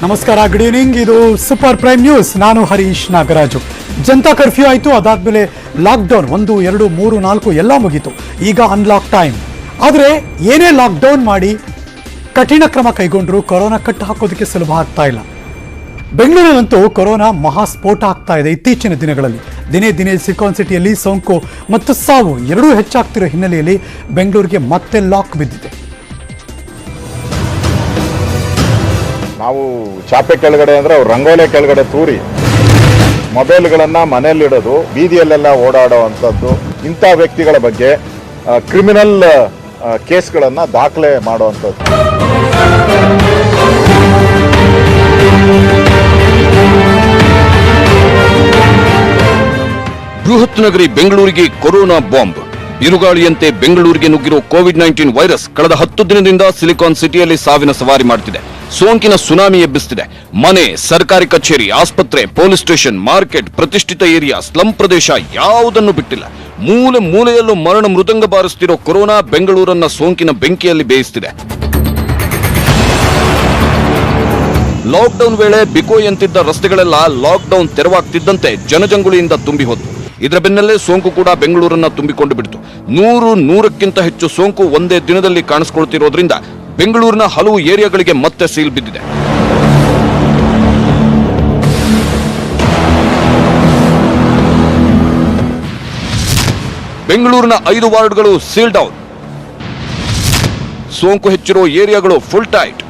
ನಮಸ್ಕಾರ, good evening. ಇದು super prime news. ನಾನು ಹರೀಶ್ ನಾಗರಾಜು. ಜನತಾ ಕರ್ಫ್ಯೂ ಆಯಿತು, ಅದಾದ್ಮೇಲೆ ಲಾಕ್ಡೌನ್ 1, 2, 3, 4 ಎಲ್ಲ ಮುಗೀತು. ಈಗ ಅನ್ಲಾಕ್ ಟೈಮ್. ಆದರೆ ಏನೇ ಲಾಕ್ಡೌನ್ ಮಾಡಿ ಕಠಿಣ ಕ್ರಮ ಕೈಗೊಂಡ್ರು ಕೊರೋನಾ ಕಟ್ಟು ಹಾಕೋದಕ್ಕೆ ಸುಲಭ ಆಗ್ತಾ ಇಲ್ಲ. ಬೆಂಗಳೂರಿನಂತೂ ಕೊರೋನಾ ಮಹಾಸ್ಫೋಟ ಆಗ್ತಾ ಇದೆ. ಇತ್ತೀಚಿನ ದಿನಗಳಲ್ಲಿ ದಿನೇ ಸಿಲಿಕಾನ್ ಸಿಟಿಯಲ್ಲಿ ಸೋಂಕು ಮತ್ತು ಸಾವು ಎರಡೂ ಹೆಚ್ಚಾಗ್ತಿರೋ ಹಿನ್ನೆಲೆಯಲ್ಲಿ ಬೆಂಗಳೂರಿಗೆ ಮತ್ತೆ ಲಾಕ್ ಬಿದ್ದಿದೆ. ನಾವು ಚಾಪೆ ಕೆಳಗಡೆ ಅಂದ್ರೆ ರಂಗೋಲೆ ಕೆಳಗಡೆ ತೂರಿ ಮೊಬೈಲ್ಗಳನ್ನ ಮನೆಯಲ್ಲಿಡೋದು, ಬೀದಿಯಲ್ಲೆಲ್ಲ ಓಡಾಡೋ ಅಂಥದ್ದು, ಇಂಥ ವ್ಯಕ್ತಿಗಳ ಬಗ್ಗೆ ಕ್ರಿಮಿನಲ್ ಕೇಸ್ಗಳನ್ನು ದಾಖಲೆ ಮಾಡುವಂಥದ್ದು. ಬೃಹತ್ ನಗರಿ ಬೆಂಗಳೂರಿಗೆ ಕೊರೋನಾ ಬಾಂಬ್. ಬಿರುಗಾಳಿಯಂತೆ ಬೆಂಗಳೂರಿಗೆ ನುಗ್ಗಿರೋ ಕೋವಿಡ್-19 ವೈರಸ್ ಕಳೆದ 10 ದಿನದಿಂದ ಸಿಲಿಕಾನ್ ಸಿಟಿಯಲ್ಲಿ ಸಾವಿನ ಸವಾರಿ ಮಾಡುತ್ತಿದೆ. ಸೋಂಕಿನ ಸುನಾಮಿ ಎಬ್ಬಿಸುತ್ತಿದೆ. ಮನೆ, ಸರ್ಕಾರಿ ಕಚೇರಿ, ಆಸ್ಪತ್ರೆ, ಪೊಲೀಸ್ ಸ್ಟೇಷನ್, ಮಾರ್ಕೆಟ್, ಪ್ರತಿಷ್ಠಿತ ಏರಿಯಾ, ಸ್ಲಂ ಪ್ರದೇಶ ಯಾವುದನ್ನು ಬಿಟ್ಟಿಲ್ಲ. ಮೂಲೆ ಮೂಲೆಯಲ್ಲೂ ಮರಣ ಮೃದಂಗ ಬಾರಿಸುತ್ತಿರೋ ಕೊರೋನಾ ಬೆಂಗಳೂರನ್ನ ಸೋಂಕಿನ ಬೆಂಕಿಯಲ್ಲಿ ಬೇಯಿಸುತ್ತಿದೆ. ಲಾಕ್ಡೌನ್ ವೇಳೆ ಬಿಕೋಯಂತಿದ್ದ ರಸ್ತೆಗಳೆಲ್ಲ ಲಾಕ್ಡೌನ್ ತೆರವಾಗ್ತಿದ್ದಂತೆ ಜನಜಂಗುಳಿಯಿಂದ ತುಂಬಿ ಹೋದವು. ಇದರ ಬೆನ್ನಲ್ಲೇ ಸೋಂಕು ಕೂಡ ಬೆಂಗಳೂರನ್ನ ತುಂಬಿಕೊಂಡು ಬಿಡ್ತು. 100ಕ್ಕಿಂತ ಹೆಚ್ಚು ಸೋಂಕು ಒಂದೇ ದಿನದಲ್ಲಿ ಕಾಣಿಸಿಕೊಳ್ತಿರೋದ್ರಿಂದ ಬೆಂಗಳೂರಿನ ಹಲವು ಏರಿಯಾಗಳಿಗೆ ಮತ್ತೆ ಸೀಲ್ ಬಿದ್ದಿದೆ. ಬೆಂಗಳೂರಿನ 5 ವಾರ್ಡ್ಗಳು ಸೀಲ್ ಡೌನ್. ಸೋಂಕು ಹೆಚ್ಚಿರೋ ಏರಿಯಾಗಳು ಫುಲ್ ಟೈಟ್.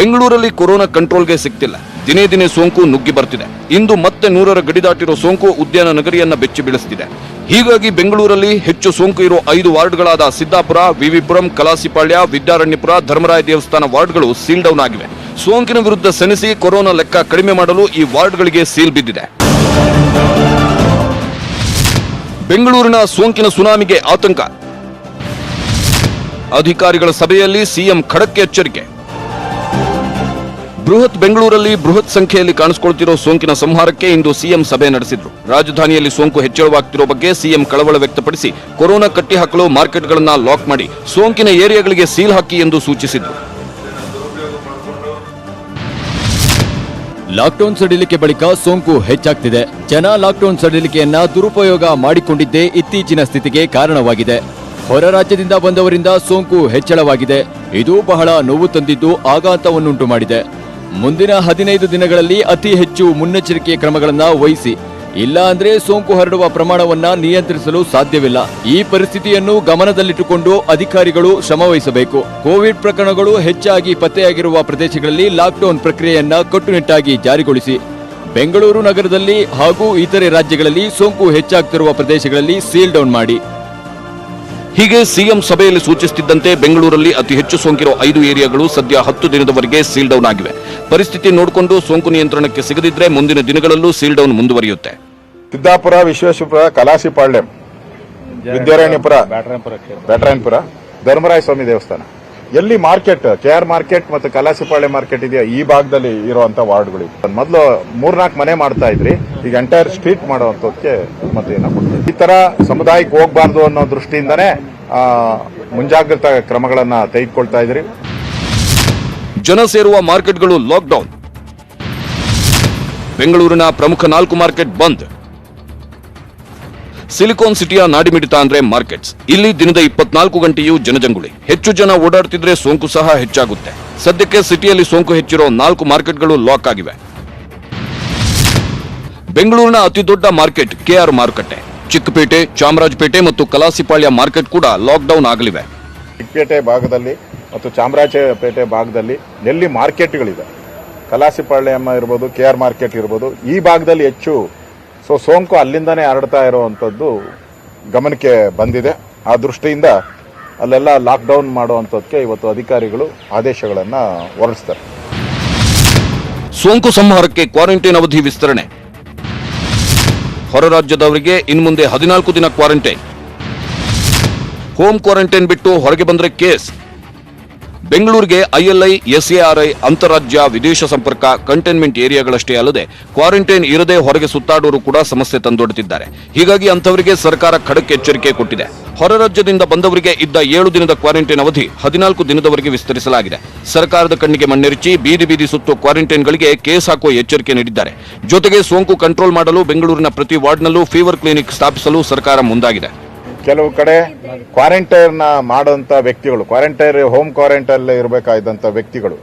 ಬೆಂಗಳೂರಲ್ಲಿ ಕೊರೋನಾ ಕಂಟ್ರೋಲ್ಗೆ ಸಿಗ್ತಿಲ್ಲ. ದಿನೇ ಸೋಂಕು ನುಗ್ಗಿ ಬರ್ತಿದೆ. ಇಂದು ಮತ್ತೆ 100ರ ಗಡಿ ದಾಟಿರೋ ಸೋಂಕು ಉದ್ಯಾನ ನಗರಿಯನ್ನ ಬೆಚ್ಚಿ ಬೀಳಿಸುತ್ತಿದೆ. ಹೀಗಾಗಿ ಬೆಂಗಳೂರಲ್ಲಿ ಹೆಚ್ಚು ಸೋಂಕು ಇರೋ 5 ವಾರ್ಡ್ಗಳಾದ ಸಿದ್ದಾಪುರ, ವಿವಿಪುರಂ, ಕಲಾಸಿಪಾಳ್ಯ, ವಿದ್ಯಾರಣ್ಯಪುರ, ಧರ್ಮರಾಯ ದೇವಸ್ಥಾನ ವಾರ್ಡ್ಗಳು ಸೀಲ್ ಡೌನ್ ಆಗಿವೆ. ಸೋಂಕಿನ ವಿರುದ್ಧ ಸೆಣಸಿ ಕೊರೋನಾ ಲೆಕ್ಕ ಕಡಿಮೆ ಮಾಡಲು ಈ ವಾರ್ಡ್ಗಳಿಗೆ ಸೀಲ್ ಬಿದ್ದಿದೆ. ಬೆಂಗಳೂರಿನ ಸೋಂಕಿನ ಸುನಾಮಿಗೆ ಆತಂಕ. ಅಧಿಕಾರಿಗಳ ಸಭೆಯಲ್ಲಿ ಸಿಎಂ ಖಡಕ್ ಎಚ್ಚರಿಕೆ. ಬೃಹತ್ ಬೆಂಗಳೂರಲ್ಲಿ ಬೃಹತ್ ಸಂಖ್ಯೆಯಲ್ಲಿ ಕಾಣಿಸಿಕೊಳ್ತಿರೋ ಸೋಂಕಿನ ಸಂಹಾರಕ್ಕೆ ಇಂದು ಸಿಎಂ ಸಭೆ ನಡೆಸಿದ್ರು. ರಾಜಧಾನಿಯಲ್ಲಿ ಸೋಂಕು ಹೆಚ್ಚಳವಾಗ್ತಿರೋ ಬಗ್ಗೆ ಸಿಎಂ ಕಳವಳ ವ್ಯಕ್ತಪಡಿಸಿ ಕೊರೋನಾ ಕಟ್ಟಿಹಾಕಲು ಮಾರ್ಕೆಟ್ಗಳನ್ನ ಲಾಕ್ ಮಾಡಿ ಸೋಂಕಿನ ಏರಿಯಾಗಳಿಗೆ ಸೀಲ್ ಹಾಕಿ ಎಂದು ಸೂಚಿಸಿದ್ರು. ಲಾಕ್ಡೌನ್ ಸಡಿಲಿಕೆ ಬಳಿಕ ಸೋಂಕು ಹೆಚ್ಚಾಗ್ತಿದೆ. ಜನ ಲಾಕ್ಡೌನ್ ಸಡಿಲಿಕೆಯನ್ನ ದುರುಪಯೋಗ ಮಾಡಿಕೊಂಡಿದ್ದೇ ಇತ್ತೀಚಿನ ಸ್ಥಿತಿಗೆ ಕಾರಣವಾಗಿದೆ. ಹೊರ ರಾಜ್ಯದಿಂದ ಬಂದವರಿಂದ ಸೋಂಕು ಹೆಚ್ಚಳವಾಗಿದೆ. ಇದು ಬಹಳ ನೋವು ತಂದಿದ್ದು ಆಘಾತವನ್ನುಂಟು ಮಾಡಿದೆ. ಮುಂದಿನ 15 ದಿನಗಳಲ್ಲಿ ಅತಿ ಹೆಚ್ಚು ಮುನ್ನೆಚ್ಚರಿಕೆ ಕ್ರಮಗಳನ್ನ ವಹಿಸಿ, ಇಲ್ಲ ಅಂದ್ರೆ ಸೋಂಕು ಹರಡುವ ಪ್ರಮಾಣವನ್ನ ನಿಯಂತ್ರಿಸಲು ಸಾಧ್ಯವಿಲ್ಲ. ಈ ಪರಿಸ್ಥಿತಿಯನ್ನು ಗಮನದಲ್ಲಿಟ್ಟುಕೊಂಡು ಅಧಿಕಾರಿಗಳು ಶ್ರಮವಹಿಸಬೇಕು. ಕೋವಿಡ್ ಪ್ರಕರಣಗಳು ಹೆಚ್ಚಾಗಿ ಪತ್ತೆಯಾಗಿರುವ ಪ್ರದೇಶಗಳಲ್ಲಿ ಲಾಕ್ಡೌನ್ ಪ್ರಕ್ರಿಯೆಯನ್ನ ಕಟ್ಟುನಿಟ್ಟಾಗಿ ಜಾರಿಗೊಳಿಸಿ. ಬೆಂಗಳೂರು ನಗರದಲ್ಲಿ ಹಾಗೂ ಇತರೆ ರಾಜ್ಯಗಳಲ್ಲಿ ಸೋಂಕು ಹೆಚ್ಚಾಗ್ತಿರುವ ಪ್ರದೇಶಗಳಲ್ಲಿ ಸೀಲ್ ಡೌನ್ ಮಾಡಿ. ಹೀಗೆ ಸಿಎಂ ಸಭೆಯಲ್ಲಿ ಸೂಚಿಸುತ್ತಿದ್ದಂತೆ ಬೆಂಗಳೂರಲ್ಲಿ ಅತಿ ಹೆಚ್ಚು ಸೋಂಕಿರೋ 5 ಏರಿಯಾಗಳು ಸದ್ಯ 10 ದಿನದವರೆಗೆ ಸೀಲ್ ಡೌನ್ ಆಗಿವೆ. ಪರಿಸ್ಥಿತಿ ನೋಡಿಕೊಂಡು ಸೋಂಕು ನಿಯಂತ್ರಣಕ್ಕೆ ಸಿಗದಿದ್ರೆ ಮುಂದಿನ ದಿನಗಳಲ್ಲೂ ಸೀಲ್ ಡೌನ್ ಮುಂದುವರಿಯುತ್ತೆ. ಸಿದ್ದಾಪುರ, ವಿಶ್ವೇಶ್ವರಪುರ, ಕಲಾಸಿಪಾಳ್ಯ, ವಿದ್ಯಾರಣ್ಯಪುರ, ಬ್ಯಾಟರಾಯನಪುರ, ಧರ್ಮರಾಯ ಸ್ವಾಮಿ ದೇವಸ್ಥಾನ, ಎಲ್ಲಿ ಮಾರ್ಕೆಟ್, KR ಮಾರ್ಕೆಟ್ ಮತ್ತು ಕಲಾಸಿಪಾಳ್ಯ ಮಾರ್ಕೆಟ್ ಇದೆಯಾ, ಈ ಭಾಗದಲ್ಲಿ ಇರುವಂತ ವಾರ್ಡ್ಗಳು. ಮೊದಲು 3-4 ಮನೆ ಮಾಡ್ತಾ ಇದ್ರಿ, ಈಗ ಎಂಟೈರ್ ಸ್ಟ್ರೀಟ್ ಮಾಡುವಂತಕ್ಕೆ ಅನುಮತಿಯನ್ನ ಕೊಡ್ತೀವಿ. ಈ ತರ ಸಮುದಾಯಕ್ಕೆ ಹೋಗಬಾರ್ದು ಅನ್ನೋ ದೃಷ್ಟಿಯಿಂದನೇ ಮುಂಜಾಗ್ರತಾ ಕ್ರಮಗಳನ್ನ ತೆಗೆದುಕೊಳ್ತಾ ಇದ್ರಿ. ಜನ ಸೇರುವ ಮಾರ್ಕೆಟ್ಗಳು ಲಾಕ್ಡೌನ್. ಬೆಂಗಳೂರಿನ ಪ್ರಮುಖ 4 ಮಾರ್ಕೆಟ್ ಬಂದ್. ಸಿಲಿಕಾನ್ ಸಿಟಿಯ ನಾಡಿಮಿಡಿತ ಅಂದ್ರೆ ಮಾರ್ಕೆಟ್ಸ್. ಇಲ್ಲಿ ದಿನದ 24 ಗಂಟೆಯೂ ಜನಜಂಗುಳಿ. ಹೆಚ್ಚು ಜನ ಓಡಾಡ್ತಿದ್ರೆ ಸೋಂಕು ಸಹ ಹೆಚ್ಚಾಗುತ್ತೆ. ಸದ್ಯಕ್ಕೆ ಸಿಟಿಯಲ್ಲಿ ಸೋಂಕು ಹೆಚ್ಚಿರೋ 4 ಮಾರ್ಕೆಟ್ಗಳು ಲಾಕ್ ಆಗಿವೆ. ಬೆಂಗಳೂರಿನ ಅತಿ ದೊಡ್ಡ ಮಾರ್ಕೆಟ್ KR ಮಾರುಕಟ್ಟೆ. ಚಿಕ್ಕಪೇಟೆ, ಚಾಮರಾಜಪೇಟೆ ಮತ್ತು ಕಲಾಸಿಪಾಳ್ಯ ಮಾರ್ಕೆಟ್ ಕೂಡ ಲಾಕ್ಡೌನ್ ಆಗಲಿವೆ. ಚಿಕ್ಕಪೇಟೆ ಭಾಗದಲ್ಲಿ ಮತ್ತು ಚಾಮರಾಜಪೇಟೆ ಭಾಗದಲ್ಲಿ ಎಲ್ಲಿ ಮಾರ್ಕೆಟ್ಗಳಿದೆ, ಕಲಾಸಿಪಾಳ್ಯ ಇರ್ಬೋದು, KR ಮಾರ್ಕೆಟ್ ಇರ್ಬೋದು, ಈ ಭಾಗದಲ್ಲಿ ಹೆಚ್ಚು ಸೋಂಕು ಅಲ್ಲಿಂದನೇ ಹರಡ್ತಾ ಇರುವಂಥದ್ದು ಗಮನಕ್ಕೆ ಬಂದಿದೆ. ಆ ದೃಷ್ಟಿಯಿಂದ ಅಲ್ಲೆಲ್ಲ ಲಾಕ್ಡೌನ್ ಮಾಡುವಂಥದ್ದಕ್ಕೆ ಇವತ್ತು ಅಧಿಕಾರಿಗಳು ಆದೇಶಗಳನ್ನು ಹೊರಡಿಸ್ತಾರೆ. ಸೋಂಕು ಸಂಹಾರಕ್ಕೆ ಕ್ವಾರಂಟೈನ್ ಅವಧಿ ವಿಸ್ತರಣೆ. ಹೊರ ರಾಜ್ಯದವರಿಗೆ ಇನ್ಮುಂದೆ 14 ದಿನ ಕ್ವಾರಂಟೈನ್. ಹೋಮ್ ಕ್ವಾರಂಟೈನ್ ಬಿಟ್ಟು ಹೊರಗೆ ಬಂದ್ರೆ ಕೇಸ್. ಬೆಂಗಳೂರಿಗೆ ILI, SARI ಅಂತಾರಾಜ್ಯ ವಿದೇಶ ಸಂಪರ್ಕ ಕಂಟೈನ್ಮೆಂಟ್ ಏರಿಯಾಗಳಷ್ಟೇ ಅಲ್ಲದೆ ಕ್ವಾರಂಟೈನ್ ಇರದೆ ಹೊರಗೆ ಸುತ್ತಾಡೋರು ಕೂಡ ಸಮಸ್ಯೆ ತಂದೊಡ್ಡುತ್ತಿದ್ದಾರೆ. ಹೀಗಾಗಿ ಅಂತವರಿಗೆ ಸರ್ಕಾರ ಖಡಕ್ ಎಚ್ಚರಿಕೆ ಕೊಟ್ಟಿದೆ. ಹೊರ ರಾಜ್ಯದಿಂದ ಬಂದವರಿಗೆ ಇದ್ದ 7 ದಿನದ ಕ್ವಾರಂಟೈನ್ ಅವಧಿ 14 ದಿನದವರೆಗೆ ವಿಸ್ತರಿಸಲಾಗಿದೆ. ಸರ್ಕಾರದ ಕಣ್ಣಿಗೆ ಮಣ್ಣೆರಚಿ ಬೀದಿ ಬೀದಿ ಸುತ್ತು ಕ್ವಾರಂಟೈನ್ಗಳಿಗೆ ಕೇಸ್ ಹಾಕುವ ಎಚ್ಚರಿಕೆ ನೀಡಿದ್ದಾರೆ. ಜೊತೆಗೆ ಸೋಂಕು ಕಂಟ್ರೋಲ್ ಮಾಡಲು ಬೆಂಗಳೂರಿನ ಪ್ರತಿ ವಾರ್ಡ್ನಲ್ಲೂ ಫೀವರ್ ಕ್ಲಿನಿಕ್ ಸ್ಥಾಪಿಸಲು ಸರ್ಕಾರ ಮುಂದಾಗಿದೆ. ಕೆಲವು ಕಡೆ ಕ್ವಾರಂಟೈನ್ ಮಾಡುವಂಥ ವ್ಯಕ್ತಿಗಳು, ಹೋಮ್ ಕ್ವಾರಂಟೈನ್ ಇರಬೇಕಾದಂಥ ವ್ಯಕ್ತಿಗಳು,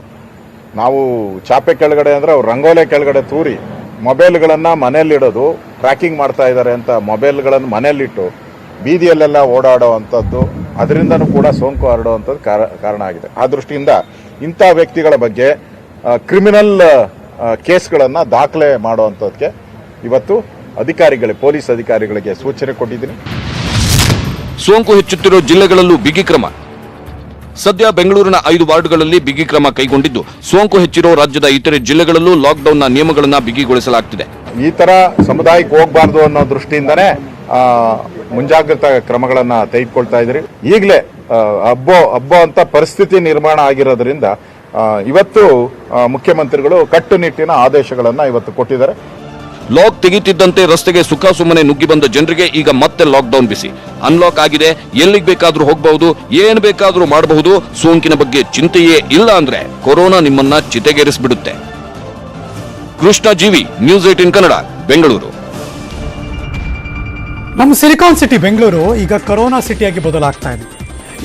ನಾವು ಚಾಪೆ ಕೆಳಗಡೆ ಅಂದರೆ ಅವ್ರು ರಂಗೋಲೆ ಕೆಳಗಡೆ ತೂರಿ ಮೊಬೈಲ್ಗಳನ್ನು ಮನೆಯಲ್ಲಿಡೋದು, ಟ್ರ್ಯಾಕಿಂಗ್ ಮಾಡ್ತಾ ಇದ್ದಾರೆ ಅಂತ ಮೊಬೈಲ್ಗಳನ್ನು ಮನೆಯಲ್ಲಿಟ್ಟು ಬೀದಿಯಲ್ಲೆಲ್ಲ ಓಡಾಡೋ ಅಂಥದ್ದು, ಅದರಿಂದನೂ ಕೂಡ ಸೋಂಕು ಹರಡುವಂಥದ್ದು ಕಾರಣ ಆಗಿದೆ. ಆ ದೃಷ್ಟಿಯಿಂದ ಇಂಥ ವ್ಯಕ್ತಿಗಳ ಬಗ್ಗೆ ಕ್ರಿಮಿನಲ್ ಕೇಸ್ಗಳನ್ನು ದಾಖಲೆ ಮಾಡುವಂಥದ್ದಕ್ಕೆ ಇವತ್ತು ಪೊಲೀಸ್ ಅಧಿಕಾರಿಗಳಿಗೆ ಸೂಚನೆ ಕೊಟ್ಟಿದ್ದೀನಿ. ಸೋಂಕು ಹೆಚ್ಚುತ್ತಿರುವ ಜಿಲ್ಲೆಗಳಲ್ಲೂ ಬಿಗಿ ಕ್ರಮ. ಸದ್ಯ ಬೆಂಗಳೂರಿನ 5 ವಾರ್ಡ್ಗಳಲ್ಲಿ ಬಿಗಿ ಕ್ರಮ ಕೈಗೊಂಡಿದ್ದು, ಸೋಂಕು ಹೆಚ್ಚಿರುವ ರಾಜ್ಯದ ಇತರೆ ಜಿಲ್ಲೆಗಳಲ್ಲೂ ಲಾಕ್ಡೌನ್ನ ನಿಯಮಗಳನ್ನು ಬಿಗಿಗೊಳಿಸಲಾಗುತ್ತಿದೆ. ಈ ತರ ಸಮುದಾಯಕ್ಕೆ ಹೋಗಬಾರ್ದು ಅನ್ನೋ ದೃಷ್ಟಿಯಿಂದನೇ ಮುಂಜಾಗ್ರತಾ ಕ್ರಮಗಳನ್ನ ತೆಗೆದುಕೊಳ್ತಾ ಇದ್ರಿ. ಈಗಲೇ ಹಬ್ಬ ಅಂತ ಪರಿಸ್ಥಿತಿ ನಿರ್ಮಾಣ ಆಗಿರೋದ್ರಿಂದ ಇವತ್ತು ಮುಖ್ಯಮಂತ್ರಿಗಳು ಕಟ್ಟುನಿಟ್ಟಿನ ಆದೇಶಗಳನ್ನ ಇವತ್ತು ಕೊಟ್ಟಿದ್ದಾರೆ. ಲಾಕ್ ತೆಗೆಯುತ್ತಿದ್ದಂತೆ ರಸ್ತೆಗೆ ಸುಖಾಸುಮ್ಮನೆ ನುಗ್ಗಿ ಬಂದ ಜನರಿಗೆ ಈಗ ಮತ್ತೆ ಲಾಕ್ಡೌನ್ ಬಿಸಿ. ಅನ್ಲಾಕ್ ಆಗಿದೆ, ಎಲ್ಲಿಗೆ ಬೇಕಾದ್ರೂ ಹೋಗಬಹುದು, ಏನ್ ಬೇಕಾದ್ರೂ ಮಾಡಬಹುದು. ಸೋಂಕಿನ ಬಗ್ಗೆ ಚಿಂತೆಯೇ ಇಲ್ಲ ಅಂದ್ರೆ ಕೊರೋನಾ ನಿಮ್ಮನ್ನ ಚಿತೆಗೇರಿಸಿಬಿಡುತ್ತೆ. ಕೃಷ್ಣ ಜೀವಿ, ನ್ಯೂಸ್ 18 ಕನ್ನಡ, ಬೆಂಗಳೂರು. ನಮ್ಮ ಸಿಲಿಕಾನ್ ಸಿಟಿ ಬೆಂಗಳೂರು ಈಗ ಕೊರೋನಾ ಸಿಟಿಯಾಗಿ ಬದಲಾಗ್ತಾ ಇದೆ.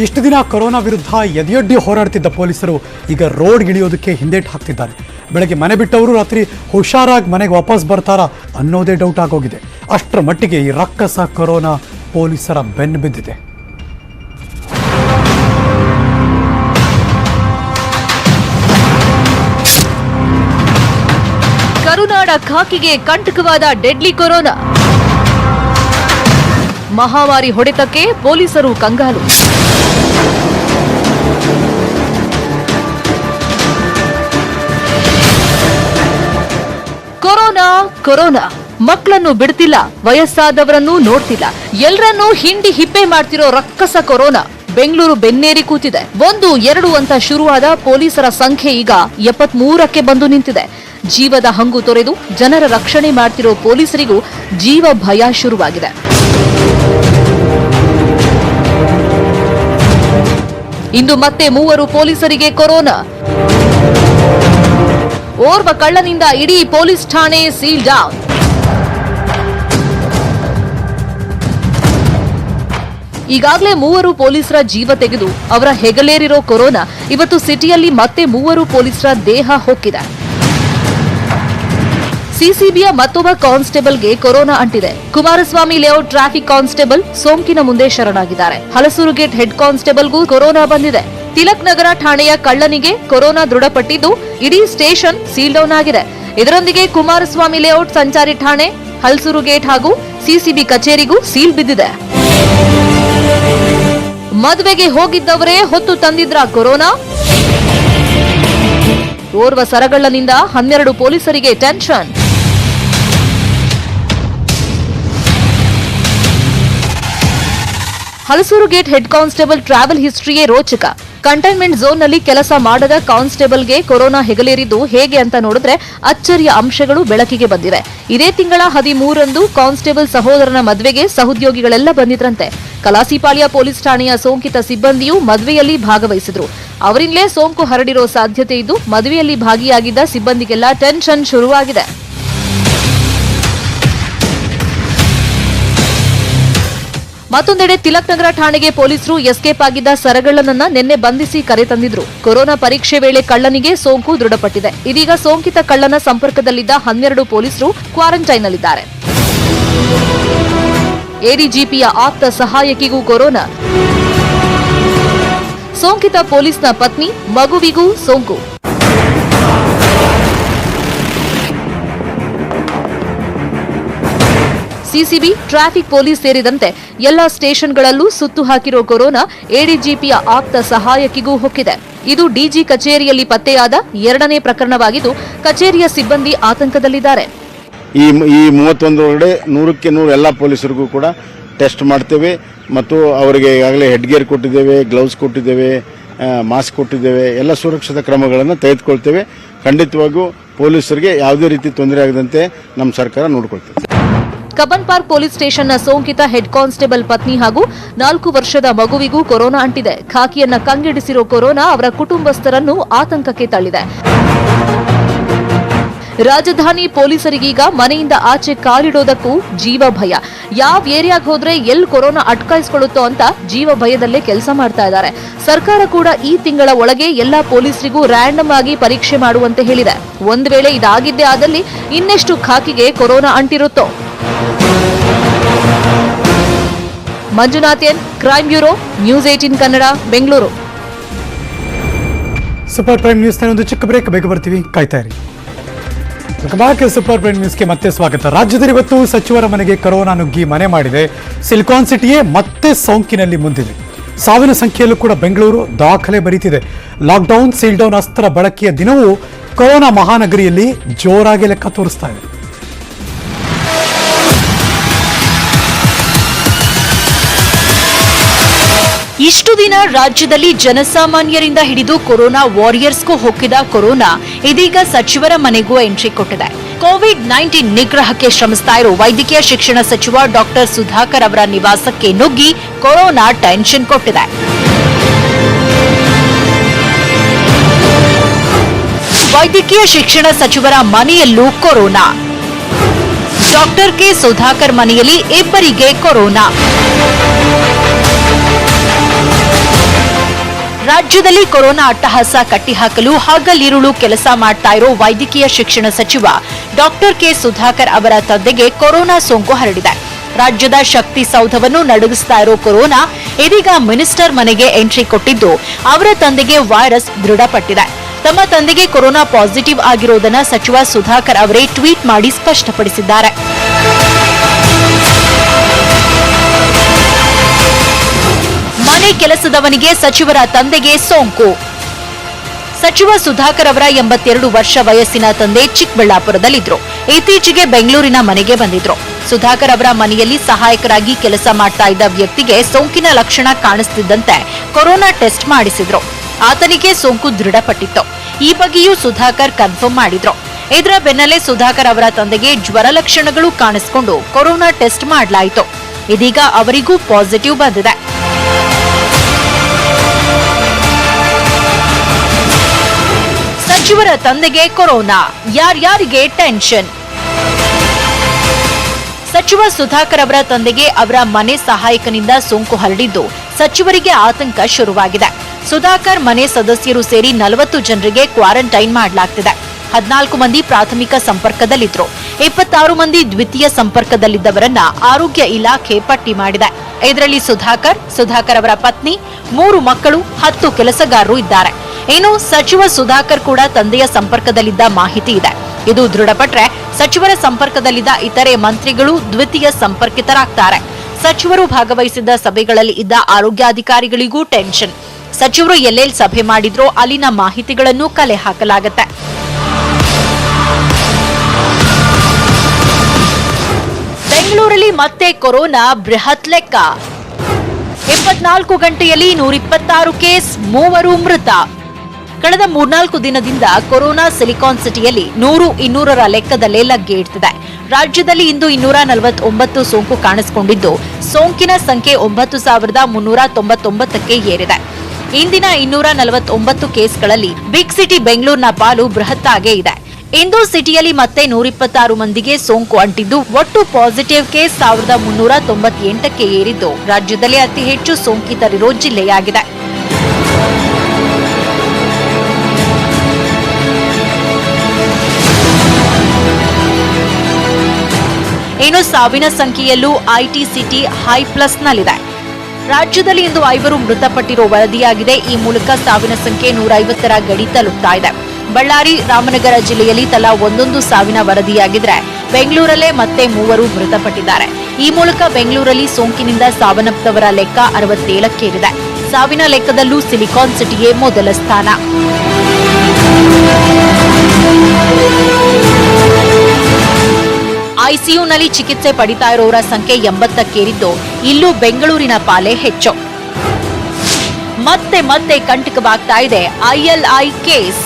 ಇಷ್ಟು ದಿನ ಕೊರೋನಾ ವಿರುದ್ಧ ಎದೆಯೊಡ್ಡಿ ಹೋರಾಡ್ತಿದ್ದ ಪೊಲೀಸರು ಈಗ ರೋಡ್ಗಿಳಿಯೋದಕ್ಕೆ ಹಿಂದೇಟು ಹಾಕ್ತಿದ್ದಾರೆ. ಬೆಳಗ್ಗೆ ಮನೆ ಬಿಟ್ಟವರು ರಾತ್ರಿ ಹುಷಾರಾಗಿ ಮನೆಗೆ ವಾಪಸ್ ಬರ್ತಾರಾ ಅನ್ನೋದೇ ಡೌಟ್ ಆಗೋಗಿದೆ. ಅಷ್ಟರ ಮಟ್ಟಿಗೆ ಈ ರಕ್ಕಸ ಕೊರೋನಾ ಪೊಲೀಸರ ಬೆನ್ನು ಬಿದ್ದಿದೆ. ಕರುನಾಡ ಖಾಕಿಗೆ ಕಂಟಕವಾದ ಡೆಡ್ಲಿ ಕೊರೋನಾ. ಮಹಾಮಾರಿ ಹೊಡೆತಕ್ಕೆ ಪೊಲೀಸರು ಕಂಗಾಲು. ಕೊರೋನಾ ಮಕ್ಕಳನ್ನು ಬಿಡ್ತಿಲ್ಲ, ವಯಸ್ಸಾದವರನ್ನು ನೋಡ್ತಿಲ್ಲ, ಎಲ್ಲರನ್ನೂ ಹಿಂಡಿ ಹಿಪ್ಪೆ ಮಾಡ್ತಿರೋ ರಕ್ಕಸ ಕೊರೋನಾ ಬೆಂಗಳೂರು ಬೆನ್ನೇರಿ ಕೂತಿದೆ. 1, 2 ಅಂತ ಶುರುವಾದ ಪೊಲೀಸರ ಸಂಖ್ಯೆ ಈಗ 73ಕ್ಕೆ ಬಂದು ನಿಂತಿದೆ. ಜೀವದ ಹಂಗು ತೊರೆದು ಜನರ ರಕ್ಷಣೆ ಮಾಡ್ತಿರೋ ಪೊಲೀಸರಿಗೂ ಜೀವ ಭಯ ಶುರುವಾಗಿದೆ. ಇಂದು ಮತ್ತೆ 3 ಪೊಲೀಸರಿಗೆ ಕೊರೋನಾ. ಓರ್ವ ಕಳ್ಳನಿಂದ ಇಡೀ ಪೊಲೀಸ್ ಠಾಣೆ ಸೀಲ್ ಡೌನ್. ಈಗಾಗಲೇ 3 ಪೊಲೀಸರ ಜೀವ ತೆಗೆದು ಅವರ ಹೆಗಲೇರಿರೋ ಕೊರೋನಾ ಇವತ್ತು ಸಿಟಿಯಲ್ಲಿ ಮತ್ತೆ 3 ಪೊಲೀಸರ ದೇಹ ಹೊಕ್ಕಿದೆ. ಸಿಸಿಬಿಯ ಮತ್ತೊಬ್ಬ ಕಾನ್ಸ್ಟೇಬಲ್ಗೆ ಕೊರೋನಾ ಅಂಟಿದೆ. ಕುಮಾರಸ್ವಾಮಿ ಲೇಔಟ್ ಟ್ರಾಫಿಕ್ ಕಾನ್ಸ್ಟೇಬಲ್ ಸೋಂಕಿನ ಮುಂದೆ ಶರಣಾಗಿದ್ದಾರೆ. ಹಲಸೂರು ಗೇಟ್ ಹೆಡ್ ಕಾನ್ಸ್ಟೇಬಲ್ಗೂ ಕೊರೋನಾ ಬಂದಿದೆ. ತಿಲಕ್ ನಗರ ಠಾಣೆಯ ಕಳ್ಳನಿಗೆ ಕೊರೋನಾ ದೃಢಪಟ್ಟಿದ್ದು ಇಡೀ ಸ್ಟೇಷನ್ ಸೀಲ್ ಡೌನ್ ಆಗಿದೆ. ಇದರೊಂದಿಗೆ ಕುಮಾರಸ್ವಾಮಿ ಲೇಔಟ್ ಸಂಚಾರಿ ಠಾಣೆ, ಹಲಸೂರು ಗೇಟ್ ಹಾಗೂ ಸಿಸಿಬಿ ಕಚೇರಿಗೂ ಸೀಲ್ ಬಿದ್ದಿದೆ. ಮದುವೆಗೆ ಹೋಗಿದ್ದವರೇ ಹೊತ್ತು ತಂದಿದ್ರ ಕೊರೋನಾ. ಓರ್ವ ಸರಗಳ್ಳನಿಂದ 12 ಪೊಲೀಸರಿಗೆ tension. Halasuru gate head constable travel ಹಿಸ್ಟ್ರಿಯೇ ರೋಚಕ. ಕಂಟೈನ್ಮೆಂಟ್ ಝೋನ್ನಲ್ಲಿ ಕೆಲಸ ಮಾಡದ ಕಾನ್ಸ್ಟೇಬಲ್ಗೆ ಕೊರೋನಾ ಹೆಗಲೇರಿದ್ದು ಹೇಗೆ ಅಂತ ನೋಡಿದ್ರೆ ಅಚ್ಚರಿಯ ಅಂಶಗಳು ಬೆಳಕಿಗೆ ಬಂದಿವೆ. ಇದೇ ತಿಂಗಳ 13ರಂದು ಕಾನ್ಸ್ಟೇಬಲ್ ಸಹೋದರನ ಮದುವೆಗೆ ಸಹೋದ್ಯೋಗಿಗಳೆಲ್ಲ ಬಂದಿದ್ರಂತೆ. ಕಲಾಸಿಪಾಳ್ಯ ಪೊಲೀಸ್ ಠಾಣೆಯ ಸೋಂಕಿತ ಸಿಬ್ಬಂದಿಯೂ ಮದುವೆಯಲ್ಲಿ ಭಾಗವಹಿಸಿದ್ರು. ಅವರಿಂದಲೇ ಸೋಂಕು ಹರಡಿರೋ ಸಾಧ್ಯತೆ ಇದ್ದು ಮದುವೆಯಲ್ಲಿ ಭಾಗಿಯಾಗಿದ್ದ ಸಿಬ್ಬಂದಿಗೆಲ್ಲ ಟೆನ್ಷನ್ ಶುರುವಾಗಿದೆ. ಮತ್ತೊಂದೆಡೆ ತಿಲಕ್ ನಗರ ಠಾಣೆಗೆ ಪೊಲೀಸರು ಎಸ್ಕೇಪ್ ಆಗಿದ್ದ ಸರಗಳ್ಳನನ್ನ ನಿನ್ನೆ ಬಂಧಿಸಿ ಕರೆ ತಂದಿದ್ರು. ಕೊರೋನಾ ಪರೀಕ್ಷೆ ವೇಳೆ ಕಳ್ಳನಿಗೆ ಸೋಂಕು ದೃಢಪಟ್ಟಿದೆ. ಇದೀಗ ಸೋಂಕಿತ ಕಳ್ಳನ ಸಂಪರ್ಕದಲ್ಲಿದ್ದ 12 ಪೊಲೀಸರು ಕ್ವಾರಂಟೈನ್ನಲ್ಲಿದ್ದಾರೆ. ಎಡಿಜಿಪಿಯ ಆಪ್ತ ಸಹಾಯಕಿಗೂ ಕೊರೋನಾ. ಸೋಂಕಿತ ಪೊಲೀಸ್ನ ಪತ್ನಿ, ಮಗುವಿಗೂ ಸೋಂಕು. ಸಿಸಿಬಿ, ಟ್ರಾಫಿಕ್ ಪೊಲೀಸ್ ಸೇರಿದಂತೆ ಎಲ್ಲಾ ಸ್ಟೇಷನ್ಗಳಲ್ಲೂ ಸುತ್ತು ಹಾಕಿರೋ ಕೊರೋನಾ ಎಡಿಜಿಪಿಯ ಆಪ್ತ ಸಹಾಯಕಿಗೂ ಹೊಕ್ಕಿದೆ. ಇದು ಡಿಜಿ ಕಚೇರಿಯಲ್ಲಿ ಪತ್ತೆಯಾದ 2ನೇ ಪ್ರಕರಣವಾಗಿದ್ದು ಕಚೇರಿಯ ಸಿಬ್ಬಂದಿ ಆತಂಕದಲ್ಲಿದ್ದಾರೆ. ಈ 31 ಒಳಗಡೆ 100ಕ್ಕೆ 100 ಎಲ್ಲ ಪೊಲೀಸರಿಗೂ ಕೂಡ ಟೆಸ್ಟ್ ಮಾಡ್ತೇವೆ ಮತ್ತು ಅವರಿಗೆ ಈಗಾಗಲೇ ಹೆಡ್ ಗೇರ್ ಕೊಟ್ಟಿದ್ದೇವೆ, ಗ್ಲೌಸ್ ಕೊಟ್ಟಿದ್ದೇವೆ, ಮಾಸ್ಕ್ ಕೊಟ್ಟಿದ್ದೇವೆ, ಎಲ್ಲ ಸುರಕ್ಷತಾ ಕ್ರಮಗಳನ್ನು ತೆಗೆದುಕೊಳ್ತೇವೆ. ಖಂಡಿತವಾಗಿಯೂ ಪೊಲೀಸರಿಗೆ ಯಾವುದೇ ರೀತಿ ತೊಂದರೆ ಆಗದಂತೆ ನಮ್ಮ ಸರ್ಕಾರ ನೋಡಿಕೊಳ್ತೇವೆ. ಕಬ್ಬನ್ ಪಾರ್ಕ್ ಪೊಲೀಸ್ ಸ್ಟೇಷನ್ನ ಸೋಂಕಿತ ಹೆಡ್ ಕಾನ್ಸ್ಟೇಬಲ್ ಪತ್ನಿ ಹಾಗೂ 4 ವರ್ಷದ ಮಗುವಿಗೂ ಕೊರೋನಾ ಅಂಟಿದೆ. ಖಾಕಿಯನ್ನ ಕಂಗೆಡಿಸಿರೋ ಕೊರೋನಾ ಅವರ ಕುಟುಂಬಸ್ಥರನ್ನು ಆತಂಕಕ್ಕೆ ತಳ್ಳಿದೆ. ರಾಜಧಾನಿ ಪೊಲೀಸರಿಗೀಗ ಮನೆಯಿಂದ ಆಚೆ ಕಾಲಿಡೋದಕ್ಕೂ ಜೀವ ಭಯ. ಯಾವ ಏರಿಯಾಗೆ ಹೋದ್ರೆ ಎಲ್ಲಿ ಕೊರೋನಾ ಅಟ್ಕಾಯಿಸ್ಕೊಳ್ಳುತ್ತೋ ಅಂತ ಜೀವ ಭಯದಲ್ಲೇ ಕೆಲಸ ಮಾಡ್ತಾ ಇದ್ದಾರೆ. ಸರ್ಕಾರ ಕೂಡ ಈ ತಿಂಗಳ ಒಳಗೆ ಎಲ್ಲಾ ಪೊಲೀಸರಿಗೂ ರ್ಯಾಂಡಮ್ ಆಗಿ ಪರೀಕ್ಷೆ ಮಾಡುವಂತೆ ಹೇಳಿದೆ. ಒಂದು ವೇಳೆ ಇದಾಗಿದ್ದೇ ಆದಲ್ಲಿ ಇನ್ನೆಷ್ಟು ಖಾಕಿಗೆ ಕೊರೋನಾ ಅಂಟಿರುತ್ತೋ. Manjunath N, crime bureau, news 18 Kannada, Bengaluru. Super prime ನ್ಯೂಸ್ನ ಒಂದು ಚಿಕ್ಕ ಬ್ರೇಕ್, ಬೇಗ ಬರ್ತೀವಿ, ಕಾಯ್ತಾ ಇರಿ. ಸೂಪರ್ ಪ್ರೈಮ್ ನ್ಯೂಸ್ಗೆ ಮತ್ತೆ ಸ್ವಾಗತ. ರಾಜ್ಯದಲ್ಲಿ ಇವತ್ತು ಸಚಿವರ ಮನೆಗೆ ಕೊರೋನಾ ನುಗ್ಗಿ ಮನೆ ಮಾಡಿದೆ. ಸಿಲಿಕಾನ್ ಸಿಟಿಯೇ ಮತ್ತೆ ಸೋಂಕಿನಲ್ಲಿ ಮುಂದಿದೆ. ಸಾವಿನ ಸಂಖ್ಯೆಯಲ್ಲೂ ಕೂಡ ಬೆಂಗಳೂರು ದಾಖಲೆ ಬರೀತಿದೆ. ಲಾಕ್ಡೌನ್, ಸೀಲ್ಡೌನ್ ಅಸ್ತ್ರ ಬಳಕೆಯ ದಿನವೂ ಕೊರೋನಾ ಮಹಾನಗರಿಯಲ್ಲಿ ಜೋರಾಗಿ ಲೆಕ್ಕ ತೋರಿಸ್ತಾ ಇದೆ. ಇಷ್ಟು ದಿನ ರಾಜ್ಯದಲ್ಲಿ ಜನಸಾಮಾನ್ಯರಿಂದ ಹಿಡಿದು ಕೊರೋನಾ ವಾರಿಯರ್ಸ್ಗೂ ಹೊಕ್ಕಿದ ಕೊರೋನಾ ಇದೀಗ ಸಚಿವರ ಮನೆಗೂ ಎಂಟ್ರಿ ಕೊಟ್ಟಿದೆ. ಕೋವಿಡ್-19 ನಿಗ್ರಹಕ್ಕೆ ಶ್ರಮಿಸ್ತಾ ಇರೋ ವೈದ್ಯಕೀಯ ಶಿಕ್ಷಣ ಸಚಿವ ಡಾಕ್ಟರ್ ಸುಧಾಕರ್ ಅವರ ನಿವಾಸಕ್ಕೆ ನುಗ್ಗಿ ಕೊರೋನಾ ಟೆನ್ಷನ್ ಕೊಟ್ಟಿದೆ. ವೈದ್ಯಕೀಯ ಶಿಕ್ಷಣ ಸಚಿವರ ಮನೆಯಲ್ಲೂ ಕೊರೋನಾ. ಡಾಕ್ಟರ್ ಕೆ ಸುಧಾಕರ್ ಮನೆಯಲ್ಲಿ ಇಬ್ಬರಿಗೆ ಕೊರೋನಾ. ರಾಜ್ಯದಲ್ಲಿ ಕೊರೋನಾ ಅಟ್ಟಹಾಸ ಕಟ್ಟಿಹಾಕಲು ಹಗಲಿರುಳು ಕೆಲಸ ಮಾಡ್ತಾ ಇರೋ ವೈದ್ಯಕೀಯ ಶಿಕ್ಷಣ ಸಚಿವ ಡಾಕ್ಟರ್ ಕೆ ಸುಧಾಕರ್ ಅವರ ತಂದೆಗೆ ಕೊರೋನಾ ಸೋಂಕು ಹರಡಿದೆ. ರಾಜ್ಯದ ಶಕ್ತಿ ಸೌಧವನ್ನು ನಡುಗಿಸ್ತಾ ಇರೋ ಕೊರೋನಾ ಇದೀಗ ಮಿನಿಸ್ಟರ್ ಮನೆಗೆ ಎಂಟ್ರಿ ಕೊಟ್ಟಿದ್ದು ಅವರ ತಂದೆಗೆ ವೈರಸ್ ದೃಢಪಟ್ಟಿದೆ. ತಮ್ಮ ತಂದೆಗೆ ಕೊರೋನಾ ಪಾಸಿಟಿವ್ ಆಗಿರೋದನ್ನ ಸಚಿವ ಸುಧಾಕರ್ ಅವರೇ ಟ್ವೀಟ್ ಮಾಡಿ ಸ್ಪಷ್ಟಪಡಿಸಿದ್ದಾರೆ. ಮನೆ ಕೆಲಸದವನಿಗೆ ಸಚಿವರ ತಂದೆಗೆ ಸೋಂಕು. ಸಚಿವ ಸುಧಾಕರ್ ಅವರ 82 ವರ್ಷ ವಯಸ್ಸಿನ ತಂದೆ ಚಿಕ್ಕಬಳ್ಳಾಪುರದಲ್ಲಿದ್ರು. ಇತ್ತೀಚೆಗೆ ಬೆಂಗಳೂರಿನ ಮನೆಗೆ ಬಂದಿದ್ರು. ಸುಧಾಕರ್ ಅವರ ಮನೆಯಲ್ಲಿ ಸಹಾಯಕರಾಗಿ ಕೆಲಸ ಮಾಡ್ತಾ ಇದ್ದ ವ್ಯಕ್ತಿಗೆ ಸೋಂಕಿನ ಲಕ್ಷಣ ಕಾಣಿಸ್ತಿದ್ದಂತೆ ಕೊರೋನಾ ಟೆಸ್ಟ್ ಮಾಡಿಸಿದ್ರು. ಆತನಿಗೆ ಸೋಂಕು ದೃಢಪಟ್ಟಿತ್ತು. ಈ ಬಗ್ಗೆಯೂ ಸುಧಾಕರ್ ಕನ್ಫರ್ಮ್ ಮಾಡಿದ್ರು. ಇದರ ಬೆನ್ನಲ್ಲೇ ಸುಧಾಕರ್ ಅವರ ತಂದೆಗೆ ಜ್ವರ ಲಕ್ಷಣಗಳು ಕಾಣಿಸಿಕೊಂಡು ಕೊರೋನಾ ಟೆಸ್ಟ್ ಮಾಡಲಾಯಿತು. ಇದೀಗ ಅವರಿಗೂ ಪಾಸಿಟಿವ್ ಬಂದಿದೆ. ಸಚಿವರ ತಂದೆಗೆ ಕೊರೋನಾ, ಯಾರ್ಯಾರಿಗೆ ಟೆನ್ಷನ್? ಸಚಿವ ಸುಧಾಕರ್ ಅವರ ತಂದೆಗೆ ಅವರ ಮನೆ ಸಹಾಯಕನಿಂದ ಸೋಂಕು ಹರಡಿದ್ದು ಸಚಿವರಿಗೆ ಆತಂಕ ಶುರುವಾಗಿದೆ. ಸುಧಾಕರ್ ಮನೆ ಸದಸ್ಯರು ಸೇರಿ 40 ಜನರಿಗೆ ಕ್ವಾರಂಟೈನ್ ಮಾಡಲಾಗ್ತಿದೆ. 14 ಮಂದಿ ಪ್ರಾಥಮಿಕ ಸಂಪರ್ಕದಲ್ಲಿದ್ರು. 26 ಮಂದಿ ದ್ವಿತೀಯ ಸಂಪರ್ಕದಲ್ಲಿದ್ದವರನ್ನ ಆರೋಗ್ಯ ಇಲಾಖೆ ಪಟ್ಟಿ ಮಾಡಿದೆ. ಇದರಲ್ಲಿ ಸುಧಾಕರ್ ಅವರ ಪತ್ನಿ, 3 ಮಕ್ಕಳು, 10 ಕೆಲಸಗಾರರು ಇದ್ದಾರೆ. ಇನ್ನು ಸಚಿವ ಸುಧಾಕರ್ ಕೂಡ ತಂದೆಯ ಸಂಪರ್ಕದಲ್ಲಿದ್ದ ಮಾಹಿತಿ ಇದೆ. ಇದು ದೃಢಪಟ್ರೆ ಸಚಿವರ ಸಂಪರ್ಕದಲ್ಲಿದ್ದ ಇತರೆ ಮಂತ್ರಿಗಳು ದ್ವಿತೀಯ ಸಂಪರ್ಕಿತರಾಗ್ತಾರೆ. ಸಚಿವರು ಭಾಗವಹಿಸಿದ್ದ ಸಭೆಗಳಲ್ಲಿ ಇದ್ದ ಆರೋಗ್ಯಾಧಿಕಾರಿಗಳಿಗೂ ಟೆನ್ಷನ್. ಸಚಿವರು ಎಲ್ಲೆಲ್ಲಿ ಸಭೆ ಮಾಡಿದ್ರೋ ಅಲ್ಲಿನ ಮಾಹಿತಿಗಳನ್ನು ಕಲೆ ಹಾಕಲಾಗುತ್ತೆ. ಬೆಂಗಳೂರಲ್ಲಿ ಮತ್ತೆ ಕೊರೋನಾ ಬೃಹತ್ ಲೆಕ್ಕ. 24 ಗಂಟೆಯಲ್ಲಿ 126 ಕೇಸ್, 3 ಮೃತ. ಕಳೆದ 3-4 ದಿನದಿಂದ ಕೊರೋನಾ ಸಿಲಿಕಾನ್ ಸಿಟಿಯಲ್ಲಿ 100-200ರ ಲೆಕ್ಕದಲ್ಲೇ ಲಗ್ಗೆ ಇಡ್ತಿದೆ. ರಾಜ್ಯದಲ್ಲಿ ಇಂದು 249 ಸೋಂಕು ಕಾಣಿಸಿಕೊಂಡಿದ್ದು ಸೋಂಕಿನ ಸಂಖ್ಯೆ 9399ಕ್ಕೆ ಏರಿದೆ. ಇಂದಿನ 249 ಕೇಸ್ಗಳಲ್ಲಿ ಬಿಗ್ ಸಿಟಿ ಬೆಂಗಳೂರಿನ ಪಾಲು ಬೃಹತ್ತಾಗೇ ಇದೆ. ಇಂದು ಸಿಟಿಯಲ್ಲಿ ಮತ್ತೆ 126 ಮಂದಿಗೆ ಸೋಂಕು ಅಂಟಿದ್ದು ಒಟ್ಟು ಪಾಸಿಟಿವ್ ಕೇಸ್ 1398ಕ್ಕೆ ಏರಿದ್ದು ರಾಜ್ಯದಲ್ಲಿ ಅತಿ ಹೆಚ್ಚು ಸೋಂಕಿತರಿರೋ ಜಿಲ್ಲೆಯಾಗಿದೆ. ಇನ್ನು ಸಾವಿನ ಸಂಖ್ಯೆಯಲ್ಲೂ ಐಟಿ ಸಿಟಿ ಹೈ ಪ್ಲಸ್ನಲ್ಲಿದೆ. ರಾಜ್ಯದಲ್ಲಿ ಇಂದು 5 ಮೃತಪಟ್ಟಿರೋ ವರದಿಯಾಗಿದೆ. ಈ ಮೂಲಕ ಸಾವಿನ ಸಂಖ್ಯೆ 150ರ ಗಡಿ ತಲುಪ್ತಾ ಇದೆ. ಬಳ್ಳಾರಿ, ರಾಮನಗರ ಜಿಲ್ಲೆಯಲ್ಲಿ ತಲಾ 1 ಸಾವಿನ ವರದಿಯಾಗಿದ್ರೆ ಬೆಂಗಳೂರಲ್ಲೇ ಮತ್ತೆ 3 ಮೃತಪಟ್ಟಿದ್ದಾರೆ. ಈ ಮೂಲಕ ಬೆಂಗಳೂರಲ್ಲಿ ಸೋಂಕಿನಿಂದ ಸಾವನ್ನಪ್ಪದವರ ಲೆಕ್ಕ 67ಕ್ಕೇರಿದೆ. ಸಾವಿನ ಲೆಕ್ಕದಲ್ಲೂ ಸಿಲಿಕಾನ್ ಸಿಟಿಯೇ ಮೊದಲ ಸ್ಥಾನ. ಐಸಿಯುನಲ್ಲಿ ಚಿಕಿತ್ಸೆ ಪಡಿತಾ ಇರೋರ ಸಂಖ್ಯೆ 80ಕ್ಕೇರಿದ್ದು ಇಲ್ಲೂ ಬೆಂಗಳೂರಿನ ಪಾಲೆ ಹೆಚ್ಚು. ಮತ್ತೆ ಮತ್ತೆ ಕಂಟಕವಾಗ್ತಾ ಇದೆ ILI ಕೇಸ್.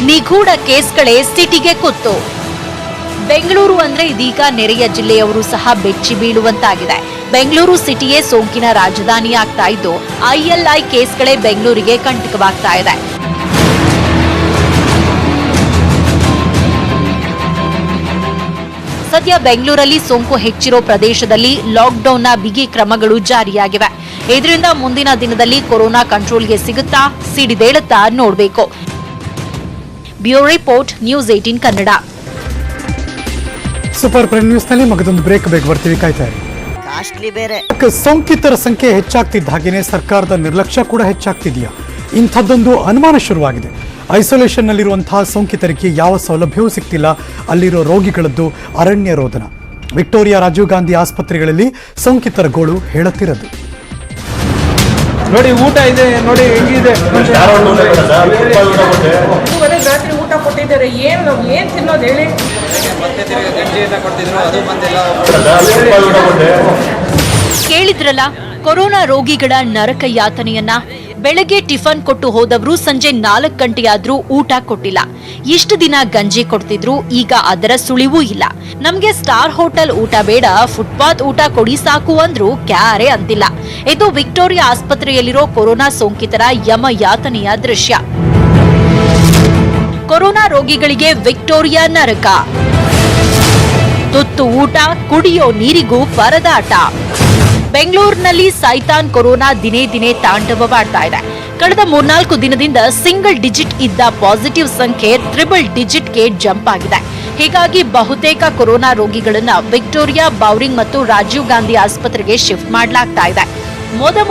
ನಿಗೂಢ ಕೇಸ್ಗಳೇ ಸಿಟಿಗೆ ಕುತ್ತು. ಬೆಂಗಳೂರು ಅಂದ್ರೆ ಇದೀಗ ನೆರೆಯ ಜಿಲ್ಲೆಯವರು ಸಹ ಬೆಚ್ಚಿ ಬೀಳುವಂತಾಗಿದೆ. ಬೆಂಗಳೂರು ಸಿಟಿಯೇ ಸೋಂಕಿನ ರಾಜಧಾನಿ ಆಗ್ತಾ ಇದ್ದು ILI ಕೇಸ್ಗಳೇ ಬೆಂಗಳೂರಿಗೆ ಕಂಟಕವಾಗ್ತಾ ಇದೆ. ಸದ್ಯ ಬೆಂಗಳೂರಲ್ಲಿ ಸೋಂಕು ಹೆಚ್ಚಿರೋ ಪ್ರದೇಶದಲ್ಲಿ ಲಾಕ್ಡೌನ್ನ ಬಿಗಿ ಕ್ರಮಗಳು ಜಾರಿಯಾಗಿವೆ. ಇದರಿಂದ ಮುಂದಿನ ದಿನದಲ್ಲಿ ಕೊರೋನಾ ಕಂಟ್ರೋಲ್ಗೆ ಸಿಗುತ್ತಾ ಸಿಡಿದೇಳುತ್ತಾ ನೋಡಬೇಕು. Bureau report, news 18 Kannada. Super prime news ನಲ್ಲಿ ಮಗದೊಂದು ಬ್ರೇಕ್ ಬರ್ತೀವಿ, ಕಾಯ್ತಾ ಇರಿ. ಸೋಂಕಿತರ ಸಂಖ್ಯೆ ಹೆಚ್ಚಾಗ್ತಿದ್ದ ಹಾಗೇನೆ ಸರ್ಕಾರದ ನಿರ್ಲಕ್ಷ್ಯ ಕೂಡ ಹೆಚ್ಚಾಗ್ತಿದೆಯಾ? ಇಂಥದ್ದೊಂದು ಅನುಮಾನ ಶುರುವಾಗಿದೆ. ಐಸೋಲೇಷನ್ ನಲ್ಲಿರುವಂತಹ ಸೋಂಕಿತರಿಗೆ ಯಾವ ಸೌಲಭ್ಯವೂ ಸಿಗ್ತಿಲ್ಲ. ಅಲ್ಲಿರೋ ರೋಗಿಗಳದ್ದು ಅರಣ್ಯ ರೋದನ. ವಿಕ್ಟೋರಿಯಾ ರಾಜೀವ್ ಗಾಂಧಿ ಆಸ್ಪತ್ರೆಗಳಲ್ಲಿ ಸೋಂಕಿತರ ಗೋಳು ಹೇಳುತ್ತಿರೋದು. ನೋಡಿ ಊಟ ಇದೆ, ನೋಡಿ ಹೆಂಗಿದೆ. ರಾತ್ರಿ ಊಟ ಕೊಟ್ಟಿದ್ದಾರೆ, ಏನ್ ತಿನ್ನೋದು ಹೇಳಿ. ಕೇಳಿದ್ರಲ್ಲ, ಕೊರೋನಾ ರೋಗಿಗಳ ನರಕ ಯಾತನೆಯನ್ನ. ಬೆಳಗ್ಗೆ ಟಿಫನ್ ಕೊಟ್ಟು ಹೋದವರು ಸಂಜೆ 4 ಗಂಟೆಯಾದ್ರೂ ಊಟ ಕೊಟ್ಟಿಲ್ಲ. ಇಷ್ಟು ದಿನ ಗಂಜಿ ಕೊಡ್ತಿದ್ರು, ಈಗ ಅದರ ಸುಳಿವೂ ಇಲ್ಲ. ನಮ್ಗೆ ಸ್ಟಾರ್ ಹೋಟೆಲ್ ಊಟ ಬೇಡ, ಫುಟ್ಪಾತ್ ಊಟ ಕೊಡಿ ಸಾಕು ಅಂದ್ರೂ ಕ್ಯಾರೆ ಅಂತಿಲ್ಲ. ಇದು ವಿಕ್ಟೋರಿಯಾ ಆಸ್ಪತ್ರೆಯಲ್ಲಿರೋ ಕೊರೋನಾ ಸೋಂಕಿತರ ಯಮ ಯಾತನೆಯ ದೃಶ್ಯ. ಕೊರೋನಾ ರೋಗಿಗಳಿಗೆ ವಿಕ್ಟೋರಿಯಾ ನರಕ. ತುತ್ತು ಊಟ, ಕುಡಿಯೋ ನೀರಿಗೂ ಪರದಾಟ. ಬೆಂಗಳೂರಿನಲ್ಲಿ ಸೈತಾನ್ ಕೊರೋನಾ ದಿನೇ ದಿನೇ ತಾಂಡವವಾಡ್ತಾ ಇದೆ. ಕಳೆದ 3-4 ದಿನದಿಂದ ಸಿಂಗಲ್ ಡಿಜಿಟ್ ಇದ್ದ ಪಾಸಿಟಿವ್ ಸಂಖ್ಯೆ ಟ್ರಿಬಲ್ ಡಿಜಿಟ್ಗೆ ಜಂಪ್ ಆಗಿದೆ. ಹೀಗಾಗಿ ಬಹುತೇಕ ಕೊರೋನಾ ರೋಗಿಗಳನ್ನ ವಿಕ್ಟೋರಿಯಾ, ಬೌರಿಂಗ್ ಮತ್ತು ರಾಜೀವ್ ಗಾಂಧಿ ಆಸ್ಪತ್ರೆಗೆ ಶಿಫ್ಟ್ ಮಾಡಲಾಗ್ತಾ ಇದೆ.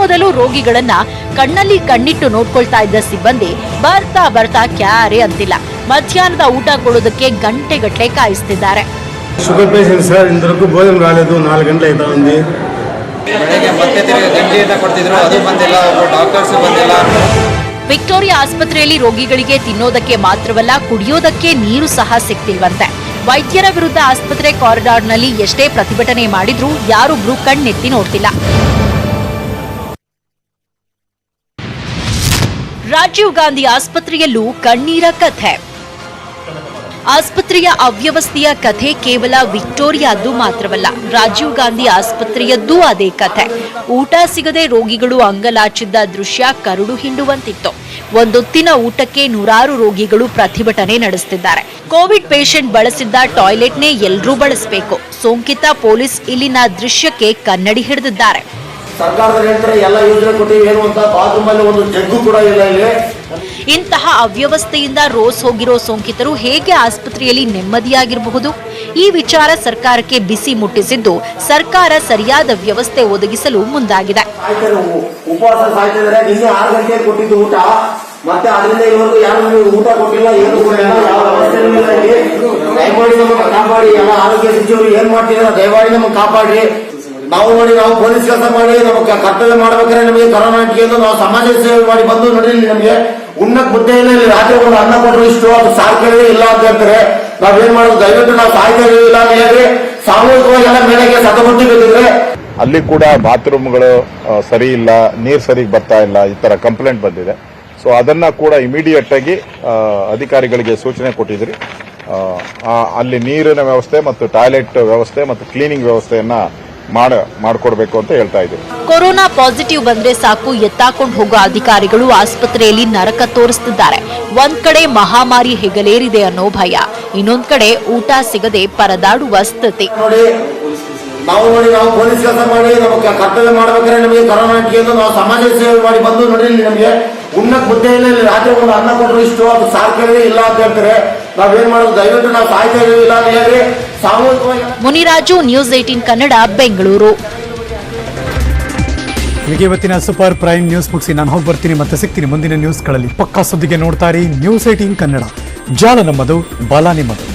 ಮೊದಲು ರೋಗಿಗಳನ್ನ ಕಣ್ಣಲ್ಲಿ ಕಣ್ಣಿಟ್ಟು ನೋಡ್ಕೊಳ್ತಾ ಇದ್ದ ಸಿಬ್ಬಂದಿ ಬರ್ತಾ ಬರ್ತಾ ಕ್ಯಾರೆ ಅಂತಿಲ್ಲ. ಮಧ್ಯಾಹ್ನದ ಊಟ ಕೊಡೋದಕ್ಕೆ ಗಂಟೆಗಟ್ಟಲೆ ಕಾಯಿಸ್ತಿದ್ದಾರೆ. షుగర్ పేషెంట్ సార్ ఇంతవరకు భోజనం రాలేదు, 4 గంటలు అవుతా ఉంది. ಬೆಳಗ್ಗೆ ಮತ್ತೆ ಗಂಜಿಯನ್ನ ಕೊಡ್ತಿದ್ರು, ಅದು ಬಂದಿಲ್ಲ, ಡಾಕ್ಟರ್ಸ್ ಬಂದಿಲ್ಲ. ವಿಕ್ಟೋರಿಯಾ ಆಸ್ಪತ್ರೆಯಲ್ಲಿ ರೋಗಿಗಳಿಗೆ ತಿನ್ನೋದಕ್ಕೆ ಮಾತ್ರವಲ್ಲ, ಕುಡಿಯೋದಕ್ಕೆ ನೀರು ಸಹ ಸಿಗ್ತಿಲ್ವಂತೆ. ವೈದ್ಯರ ವಿರುದ್ಧ ಆಸ್ಪತ್ರೆ ಕಾರಿಡಾರ್ನಲ್ಲಿ ಎಷ್ಟೇ ಪ್ರತಿಭಟನೆ ಮಾಡಿದ್ರೂ ಯಾರೊಬ್ರು ಕಣ್ಣೆತ್ತಿ ನೋಡ್ತಿಲ್ಲ. ರಾಜೀವ್ ಗಾಂಧಿ ಆಸ್ಪತ್ರೆಯಲ್ಲೂ ಕಣ್ಣೀರ ಕಥೆ. ಆಸ್ಪತ್ರೆಯ ಅವ್ಯವಸ್ಥೆಯ ಕಥೆ ಕೇವಲ ವಿಕ್ಟೋರಿಯಾದ್ದು ಮಾತ್ರವಲ್ಲ, ರಾಜೀವ್ ಗಾಂಧಿ ಆಸ್ಪತ್ರೆಯದ್ದೂ ಅದೇ ಕಥೆ. ಊಟ ಸಿಗದೆ ರೋಗಿಗಳು ಅಂಗಲಾಚಿದ್ದ ದೃಶ್ಯ ಕರುಡು ಹಿಂಡುವಂತಿತ್ತು. ಒಂದೊತ್ತಿನ ಊಟಕ್ಕೆ ನೂರಾರು ರೋಗಿಗಳು ಪ್ರತಿಭಟನೆ ನಡೆಸುತ್ತಿದ್ದಾರೆ. ಕೋವಿಡ್ ಪೇಷಂಟ್ ಬಳಸಿದ್ದ ಟಾಯ್ಲೆಟ್ನೇ ಎಲ್ಲರೂ ಬಳಸಬೇಕು. ಸೋಂಕಿತ ಪೊಲೀಸ್ ಇಲ್ಲಿನ ದೃಶ್ಯಕ್ಕೆ ಕನ್ನಡಿ ಹಿಡಿದಿದ್ದಾರೆ. ಸರ್ಕಾರದಲ್ಲಿ ಹೇಳ್ತಾರೆ ಎಲ್ಲ ಯೋಜನೆ ಕೊಟ್ಟಿವಿ, ಏನು ಅಂತ ಬಾತ್ರೂಮ್ ಅಲ್ಲಿ ಒಂದು ಜಗ್ಗು ಕೂಡ ಇಲ್ಲ ಇಲ್ಲಿ. ಇಂತಹ ಅವ್ಯವಸ್ಥೆಯಿಂದ ರೋಸ್ ಹೋಗಿರೋ ಸೋಂಕಿತರು ಹೇಗೆ ಆಸ್ಪತ್ರೆಯಲ್ಲಿ ನೆಮ್ಮದಿಯಾಗಿರಬಹುದು? ಈ ವಿಚಾರ ಸರ್ಕಾರಕ್ಕೆ ಬಿಸಿ ಮುಟ್ಟಿಸಿದ್ದು, ಸರ್ಕಾರ ಸರಿಯಾದ ವ್ಯವಸ್ಥೆ ಒದಗಿಸಲು ಮುಂದಾಗಿದೆ. ಉಪವಾಸ ಸಾಯ್ತಿದ್ದಾರೆ. ನಿನ್ನೆ 6 ಗಂಟೆಗೆ ಕೊಟ್ಟಿದ್ದು ಊಟ, ಮತ್ತೆ ಅದರಿಂದ ಇಲ್ಲಿವರೆಗೂ ಯಾರು ಊಟ ಕೊಟ್ಟಿಲ್ಲ, ಏನು ಕೊಟ್ಟಿಲ್ಲ, ಯಾವ ವ್ಯವಸ್ಥೆ ಇಲ್ಲ ಇಲ್ಲಿ. ದಯಮಾಡಿ ನಮ್ಮನ್ನು ಕಾಪಾಡಿ. ಎಲ್ಲ ಆರೋಗ್ಯ ಸಚಿವರು ಏನ್ ಮಾಡ್ತಿದ್ದಾರೆ, ದಯಮಾಡಿ ನಮ್ಮನ್ನು ಕಾಪಾಡಿ. ನಾವು ಪೊಲೀಸ್ ಕೆಲಸ ಮಾಡಿ ನಮ್ಮ ಕರ್ತವ್ಯ ಮಾಡ್ಬೇಕಾದ್ರೆ ನಮಗೆ ಕರೋನಾ ಅಂಟಿಕೊಂಡು ನಾವು ಸಮಾಜ ಸೇವೆ ಮಾಡಿ ಬಂದು ನೋಡಿ, ನಮಗೆ ಉಣ್ಣಕ್ ಮುದ್ದೆ ಇಲ್ಲ, ಇಲ್ಲಿ ರಾತ್ರಿ ಒಂದು ಅನ್ನ ಕೊಟ್ಟರು ಇಷ್ಟು, ಅದು ಸಾಕೇ ಇಲ್ಲ ಅಂತ ಹೇಳ್ತಾರೆ. ನಾವೇನ್ ಮಾಡೋದು? ದಯವಿಟ್ಟು ನಾವು ಸಾಯ್ತಾ ಇಲ್ಲ ಅಂತ ಹೇಳಿ ಸಾಮೂಹಿಕವಾಗಿ ಎಲ್ಲ ಮೇಲೆಗೆ ಸತಬುದ್ಧಿ ಬೇಕಿದ್ರೆ. ಅಲ್ಲಿ ಕೂಡ ಬಾತ್ರೂಮ್ಗಳು ಸರಿ ಇಲ್ಲ, ನೀರು ಸರಿಗೆ ಬರ್ತಾ ಇಲ್ಲ, ಈ ತರ ಕಂಪ್ಲೇಂಟ್ ಬಂದಿದೆ. ಸೊ ಅದನ್ನ ಕೂಡ ಇಮಿಡಿಯೇಟ್ ಆಗಿ ಅಧಿಕಾರಿಗಳಿಗೆ ಸೂಚನೆ ಕೊಟ್ಟಿದ್ರಿ. ಅಲ್ಲಿ ನೀರಿನ ವ್ಯವಸ್ಥೆ ಮತ್ತು ಟಾಯ್ಲೆಟ್ ವ್ಯವಸ್ಥೆ ಮತ್ತು ಕ್ಲೀನಿಂಗ್ ವ್ಯವಸ್ಥೆಯನ್ನ ಮಾಡಿಕೊಡ್ಬೇಕು ಅಂತ ಹೇಳ್ತಾ ಇದ್ದೀವಿ. ಕೊರೋನಾ ಪಾಸಿಟಿವ್ ಬಂದ್ರೆ ಸಾಕು ಎತ್ತಾಕೊಂಡು ಹೋಗೋ ಅಧಿಕಾರಿಗಳು ಆಸ್ಪತ್ರೆಯಲ್ಲಿ ನರಕ ತೋರಿಸುತ್ತಿದ್ದಾರೆ. ಒಂದ್ ಕಡೆ ಮಹಾಮಾರಿ ಹೆಗಲೇರಿದೆ ಅನ್ನೋ ಭಯ, ಇನ್ನೊಂದ್ ಕಡೆ ಊಟ ಸಿಗದೆ ಪರದಾಡುವ ಸ್ಥಿತಿ. ನಾವು ಪೊಲೀಸ್ ಕೆಲಸ ಮಾಡಿ ನಮ್ಮ ಕರ್ತವ್ಯ ಮಾಡ್ಬೇಕಾದ್ರೆ ನಮಗೆ ಕರೋನಾ ಅಂಟಿಕೊಂಡು ನಾವು ಸಮಾಜ ಸೇವೆ ಮಾಡಿ ಬಂದು ನೋಡಿ, ನಮಗೆ ಉಣ್ಣಕ್ ಮುದ್ದೆ ಇಲ್ಲ, ಇಲ್ಲಿ ರಾತ್ರಿ ಒಂದು ಅನ್ನ ಕೊಟ್ಟರು ಇಷ್ಟು, ಅದು ಸಾಕೇ ಇಲ್ಲ ಅಂತ ಹೇಳ್ತಾರೆ. ನಾವೇನ್ ಮಾಡೋದು? ದಯವಿಟ್ಟು ನಾವು ಸಾಯ್ತಾ ಇಲ್ಲ ಅಂತ ಹೇಳಿ ಸಾಮೂಹಿಕವಾಗಿ. ಮುನಿರಾಜು, ನ್ಯೂಸ್ 18 ಕನ್ನಡ, ಬೆಂಗಳೂರು. ಹೀಗೆ ಇವತ್ತಿನ ಸೂಪರ್ ಪ್ರೈಮ್ ನ್ಯೂಸ್ ಮುಗಿಸಿ ನಾನು ಹೋಗಿ ಬರ್ತೀನಿ. ಮತ್ತೆ ಸಿಗ್ತೀನಿ ಮುಂದಿನ ನ್ಯೂಸ್ಗಳಲ್ಲಿ. ಪಕ್ಕಾ ಸುದ್ದಿಗೆ ನೋಡ್ತಾ ಇರಿ ನ್ಯೂಸ್ 18 ಕನ್ನಡ. ಜಾಲ ನಮ್ಮದು, ಬಲ ನಿಮ್ಮದು.